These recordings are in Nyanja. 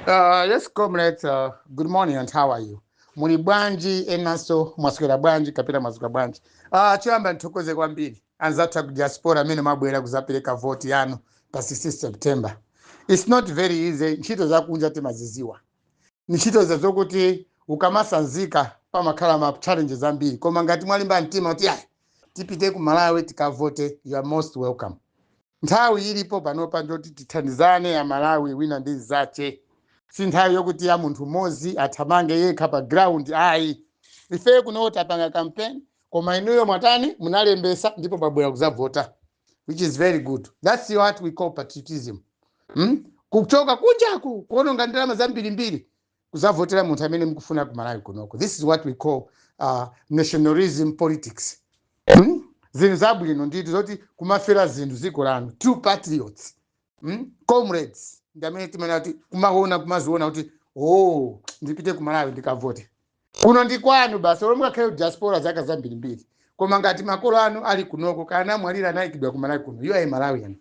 Yes, comrades, good morning and how are you? Muli bwanji enaso mwaswera bwanji kapita mwaswera bwanji. Choyamba nthokoze kwambiri anzathu ku diaspora amene mabwera kuzapereka vote yanu pa 16 September. It's not very easy, ntchito zakunja timaziziwa. Ni ntchito zokuti ukamasanzika pamakhala ma challenges ambiri. Koma ngati mwalimba mtima kuti tipite ku Malawi tikavote, you are most welcome. Nthawi ilipo panopa ndoti tithandizane ya Malawi wina ndi zache. Si nthawi yokuti ya munthu mmodzi athamange yekha pa ground ayi. Ife kuno tapanga campaign koma inuyo mwatani munalembesa ndipo pabwera kuzavota, which is very good. That's what we call patriotism. Kuchoka kunjaku kuononga ndalama zambirimbiri kuzavotera munthu amene mukufuna ku Malawi kunoko. This is what we call nationalism politics. Zinthu zabwino nditi zoti kumafera zinthu ziko lanu, true patriots, comrades ndamene timene kuti kumaziona kuti ndipite ku Malawi ndikavote. Kuno ndi kwanu basi olomwe kakhale diaspora zaka zambirimbiri, koma ngati makolo anu ali kunoko kana mwalira anayikidwa ku Malawi kuno, you are a Malawian.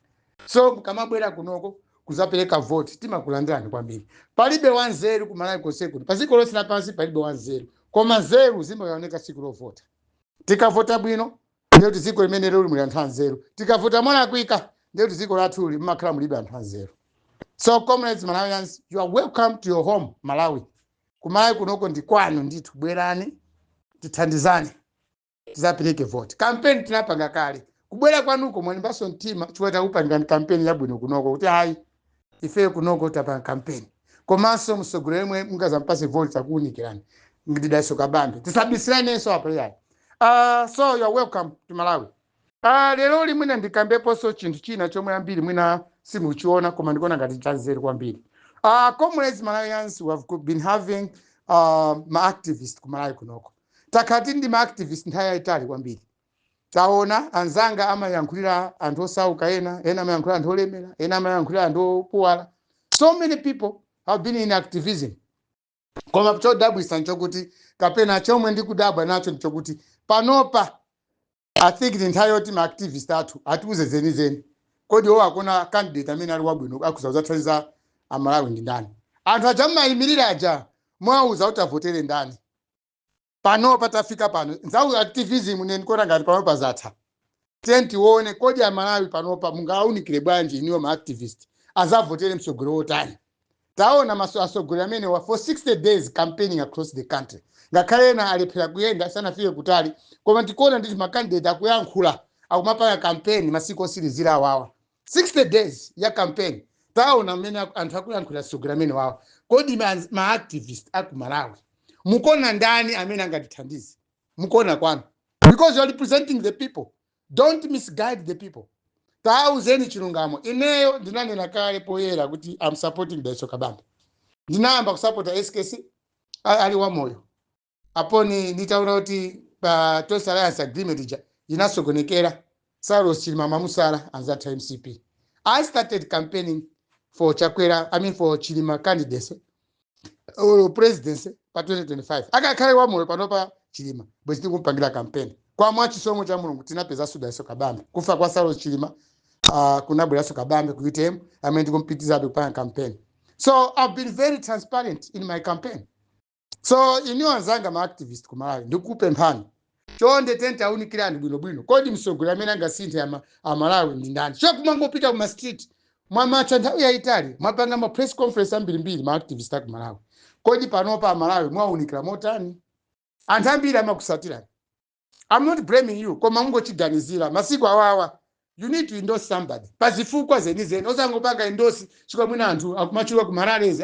So mukamabwera kunoko kuzapereka vote timakulandirani kwambiri. Palibe wanzeru ku Malawi konse kuno, paziko lonse lapansi palibe wanzeru, koma nzeru zimaoneka siku lovota. Tikavota bwino ndiyo kuti dziko limene lero muli anthu anzeru, tikavota molakwika ndiyo kuti dziko lathu limakhala mulibe anthu anzeru. So comrades Malawians, you are welcome to your home Malawi. Ku Malawi kunoko ndi kwanu ndithu, bwerani tithandizane tizapereke vote. Campaign tinapanga kale, kubwera kwanuko mwalimbaso mtima chifukwa takupangani campaign yabwino kunoko kuti hayi ife kunoko tapanga campaign. Komanso msogolero mwe mungazampase vote takuunikirani ngididaiso kabambe tisabisiranenso apo yayi. So you are welcome to Malawi. Lero limwina ndikambeponso chinthu china chomwe ambiri mwina simuchiona koma ndikuona ngati chanzeru kwambiri. Comrades Malawians, we have been having ma-activists ku Malawi kunoko. Takati ndi ma-activists nthawi yayitali kwambiri. Taona anzanga amayankhulira anthu osauka ena amayankhulira anthu olemera, ena amayankhulira anthu opuwala. So many people have been in activism. Koma chodabwisa nchokuti kapena chomwe ndikudabwa nacho nchokuti panopa I think the entire team activist atiuze zenizeni kodi akuna candidate amene ali wabwino akuzathandiza Amalawi ndi ndani. Anthu ajamayimilira aja mwauza kuti avotere ndani. Panopa tafika pano nzawu activism ndikona ngati panopa zatha. Tione kodi Amalawi panopa mungaunikire bwanji iniwo ma activist azavotere msogolero wotani. Taona asogolero amene wa for 60 days campaigning across the country. Ngakhale alephera kuyenda sanafike kutali, koma tikuona ndi makandidate akuyankhula akumapanga campaign masiku osirizira awawa. 60 days ya campaign. Taona amene anthu akuyankhula asogolero amene wawa. Kodi ma activist aku Malawi mukona ndani amene angatithandize? Mukona kwanu, because you are representing the people. Don't misguide the people. Tauzeni chilungamo. Ineyo ndinanena kale poyera kuti I'm supporting Daiso Kabambe. Ndinayamba kusupporta SKC ali wa moyo. Aponi nitaona kuti pa Toast Alliance agreement inasokonekera Saros Chilima Mamusala anzatha MCP. I started campaigning for Chakwera, for Chilima candidacy or presidency pa 2025. Akakhala wa moyo panopa Chilima bwe tikupangira campaign. Kwa mwachisomo cha Mulungu tinapeza Daiso Kabambe. Kufa kwa Saros Chilima kunabwera Kabambe ku UTM amene tikumpitiza kupanga campaign. So I've been very transparent in my campaign. So iniwo anzanga ma activist ku Malawi ndikupe mphani chonde tenta unikirani bwino kodi msogolero amene angasinthe Malawi ndi ndani? Sho kumangopita ku ma street mwamacha nthawi yayitali mwapanga ma press conference ambirimbiri ma activist ku Malawi. Kodi panopa Malawi mwaunikira motani? Anthu ambiri amakusatira. I'm not blaming you, koma mungochiganizira masiku awawa. You need to endorse somebody. Pazifukwa zenizeni osangopanga endorse chikwa mwina anthu akumachulwa ku Maralezi.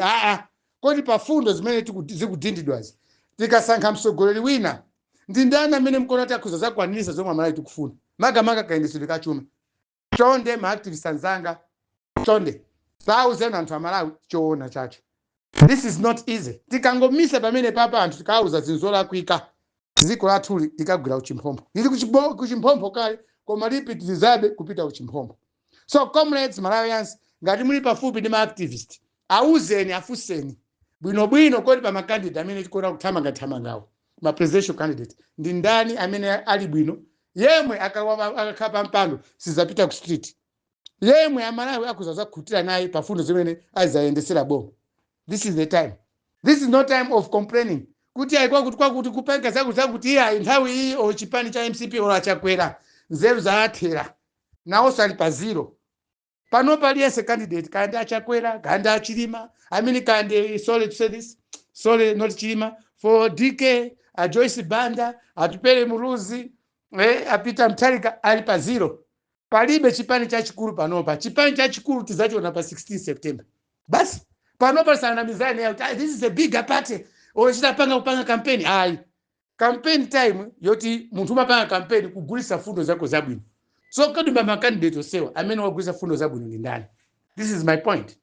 Kodi pafundo zimene zikudindidwazi tikasankha msogoleri wina ndi ndani amene mkona kuti akhuza zakwanirisa zomwe Malawi tikufuna makamaka kayendetsedwe kachuma. Chonde ma activist anzanga, chonde tauzeni anthu Malawi choona chacho. This is not easy. Tikangomisa pamene papa anthu tikauza zinthu zolakwika dziko lathu likagwira uchimphombo. Lili kuchimphombo kale koma lipitirizabe kupita uchimphombo. So comrades Malawians, ngati muli pafupi ndi ma activist auzeni afuseni bwino kodi pa makandidate amene tikona kuthamangawo ma presidential candidate ndi ndani amene ali bwino, yemwe akakhala mpando sizapita ku street, yemwe Amalawi akuzaza kukhutira naye pafundo zimene azayendesera boma. This is the time. This is no time of complaining. Kuti aikwa kuti kupanga zakuti iya nthawi iyi o chipani cha MCP ora chakwera nzeru zaathera nawo sali pa zero. Pano paliyense candidate kandi achakwera kandi achilima. I mean kandi sorry to say this, sorry not chilima, for DK Joyce Banda atupele Muruzi apita Mtarika ali pa zero. Palibe chipani cha chikuru panopa. Chipani cha chikuru tizachiona pa 16 September. Basi panopa sana mizani ya this is a bigger party. Ochita panga campaign. Ayi. Campaign time yoti muntu mapanga campaign kugulisa fundo zako zabwino. So kadumba makandidate osewa amene wagulisa fundo zabwino ndi ndani. This is my point.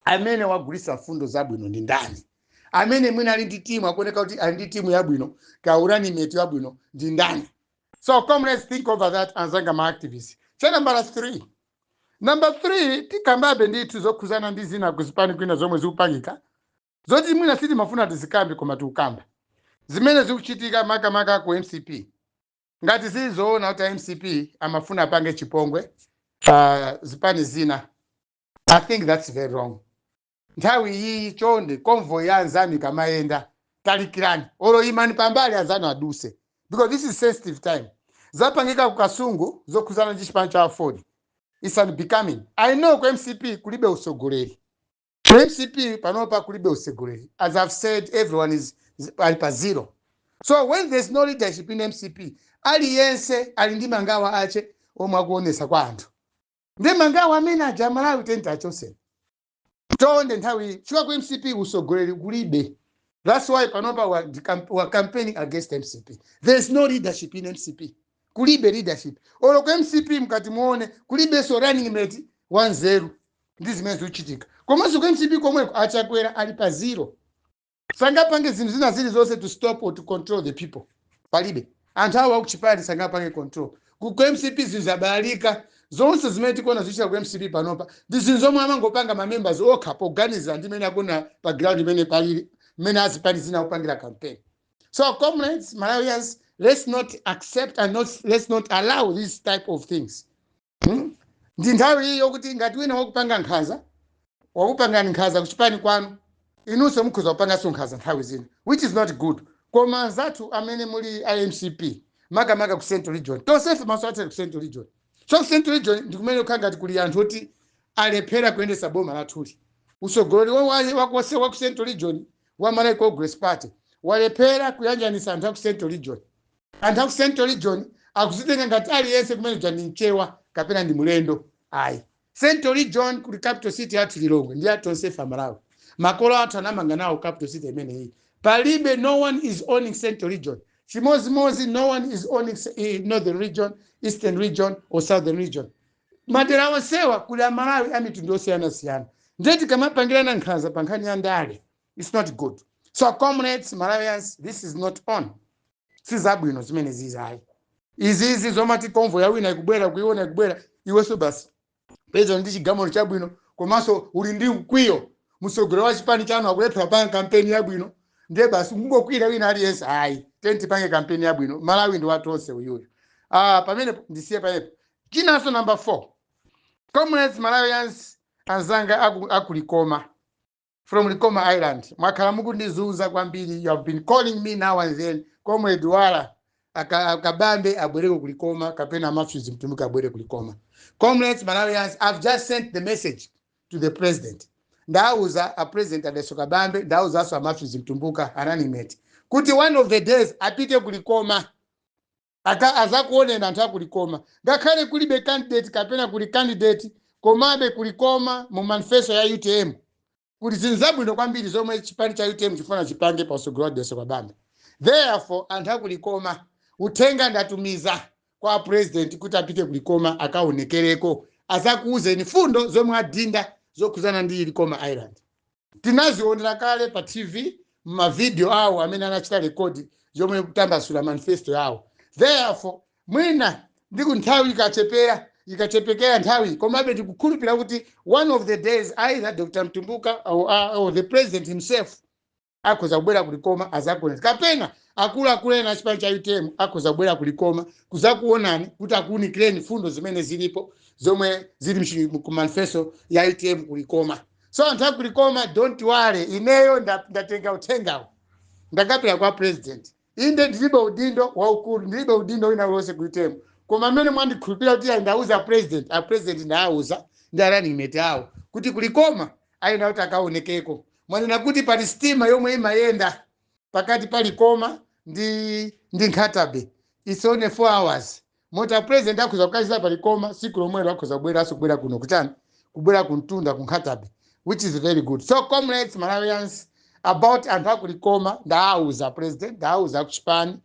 Amene wagulisa fundo zabwino ndi ndani. Amene mwina ali ndi timu akoneka kuti ali ndi timu yabwino ka urani metu yabwino ndi ndani. So come, let's think over that anzanga ma activists. Number 3. Number 3, tikambabe nditu zokuzana ndi zina kuzipani kwina zomwe zikupangika. Zoti mwina siti mafuna tizikambe koma tukamba. Zimene zikuchitika maka ku MCP. Ngati zizoona kuti MCP amafuna apange chipongwe zipani zina. I think that's very wrong. Nthawi iyi chonde convoy ya anzani kamaenda talikirani. Olo imani pambali anzani aduse. Because this is sensitive time. Zapangika kukasungu zokuzana ndi chipani cha Ford. It's unbecoming. I know ku MCP kulibe usogoleri. Ku MCP panopa kulibe usogoleri. As I've said, everyone is alpa zero. So when there's no leadership in MCP, aliyense alindi mangawa ache omwakuonesa kwa anthu. Ndi mangawa amene ajamalawi tenta chose. Tonde nthawi chwa ku MCP usogoleri kulibe. That's why panopa wa campaigning against MCP. There's no leadership in MCP. Kulibe leadership. Olo ku MCP mkati muone kulibe so running mate 1-0. Ndizi mezi uchitika. Komanso ku MCP komwe achakwera ali pa zero. Sangapange zinthu zina zili zonse to stop or to control the people. Palibe. Anthu awo akuchipani sangapange control. Ku MCP zizabalika zonse zimene tikuona zichita ku MCP panopa. Ndizi zomwe amangopanga ma members okha poganiza ndi mene akuna pa ground mene palili mene azipani zina kupangira campaign. So comrades, Malawians, let's not accept and let's not allow this type of things. Ndi nthawi iyi yokuti ngati wina wakupanga nkhaza kuchipani kwanu inunso mukhoza kupanga nkhaza nthawi zina, which is not good. Koma zatu amene muli IMCP makamaka ku Central Region tonsefe maswate ku Central Region. So Central Region ndikumene ukhangati kuli anthu oti alephera kuyendesa boma lathuli. Usogolero wakose wa ku Central Region wa Malawi Congress Party walephera kuyanjanisa anthu ku Central Region. Anthu ku Central Region akuzitenga ngati aliyense kumene jani mchewa kapena ndi mulendo. Ayi. Central Region kuli capital city yathu Lilongwe ndi atonsefe Malawi. Makolo athu anamanga nawo capital city imene iyi. Palibe, no one is owning Central Region. Chimodzimodzi, no one is owning Northern Region, Eastern Region or Southern Region. Madera onsewa kuli Malawi amitundu osiyana-siyana. Ndeti kamapangirana nkhanza pa nkhani ya ndale. It's not good. So comrades, Malawians, this is not on. Sizabwino zimene zizayi. Izi zomati convoy ya wina ikubwera kuiona ikubwera iweso basi. Pezo ndi chigamulo chabwino komanso uli ndi mkwiyo. Musogolero wa chipani chanu akulephera panga campaign yabwino. Ndiye basi kungokwira wina aliyense ayi tenti pange campaign yabwino. Malawi ndi watu onse uyuyo. Pamene ndisiye paepo. Chinanso number 4. Comrades, Malawians, anzanga akulikoma. From Likoma Island. Mwakhala mukundizuza kwambiri. You have been calling me now and then. Comrade Wala akabambe abwereko kulikoma kapena Matthews Mtumbuka abwere kulikoma. Comrades, Malawians, I've just sent the message to the president. Ndauza a president Adeso Kabambe, ndauza also a Matthews Mtumbuka ananimate. Kuti one of the days apite kulikoma. Azakuonena anthu kulikoma. Ngakhale kulibe candidate kapena kuli candidate komabe kulikoma mu manifesto ya UTM. Kuti zinzabwino kwambiri zomwe chipani cha UTM chifuna chipange pa usogolero Adeso Kabambe. Therefore anthu kulikoma uthenga ndatumiza kwa president kuti apite kulikoma akaonekereko azakuuzeni fundo zomwe adinda zokuzana ndi Likoma Island. Tinazionera kale pa TV ma video awo amene anachita record yomwe kutambasula manifesto yawo. Therefore mwina ndiku nthawi ikachepekera nthawi komabe tikukhulupirira kuti one of the days either Dr. Mtumbuka or the president himself akhoza kubwera kulikoma azakuonani kapena akulu ena chipani cha UTM akhoza kubwera kulikoma kuzakuonani kuti akuunikireni fundo zimene zilipo zomwe zili ku manifesto ya UTM kulikoma. So anthu akulikoma, don't worry, ineyo ndatenga uthengawo ndakapita kwa president. Inde ndilibe udindo waukulu, ndilibe udindo wina wonse kuitemo, koma mmene mwandikhulupirira kuti ndauza president, a president ndauza ndi running mate awo kuti kulikoma ayenda kuti akaonekeko. Mwanena kuti pali stima yomwe imayenda pakati pali Koma ndi Nkhatabe, it's only 4 hours. Mota president akhoza kukachiza pali Koma, siku lomwelo akhoza kubwera kuno kuchani, kubwera kuntunda ku Nkhatabe, which is very good. So comrades, Malawians, about anthu akulikoma ndauza president, ndauza kuchipani,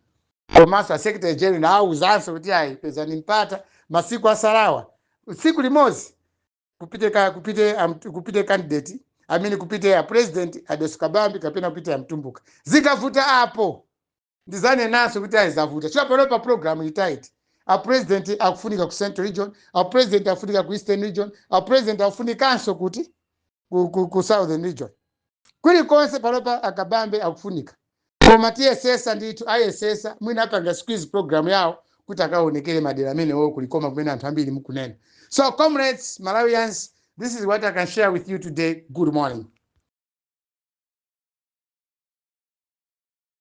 komanso secretary general ndauzanso kuti ayi pezani mpata masiku asalawa, siku limodzi kupite candidate, kupite a president Adesu Kabambi kapena kupite ya Mtumbuka. Zikavuta apo ndizane naso kuti ayizavuta. Chwa panopa program itaiti, a president akufunika ku Central Region, a president akufunika ku Eastern Region, a president akufunikanso kuti ku Southern Region. Kuli konse panopa akabambe akufunika. Koma TSS nditu ISS mwina apanga squeeze program yawo kuti akaonekere madera amene wo kulikoma kumene anthu ambiri mukunena. So comrades, Malawians, this is what I can share with you today. Good morning.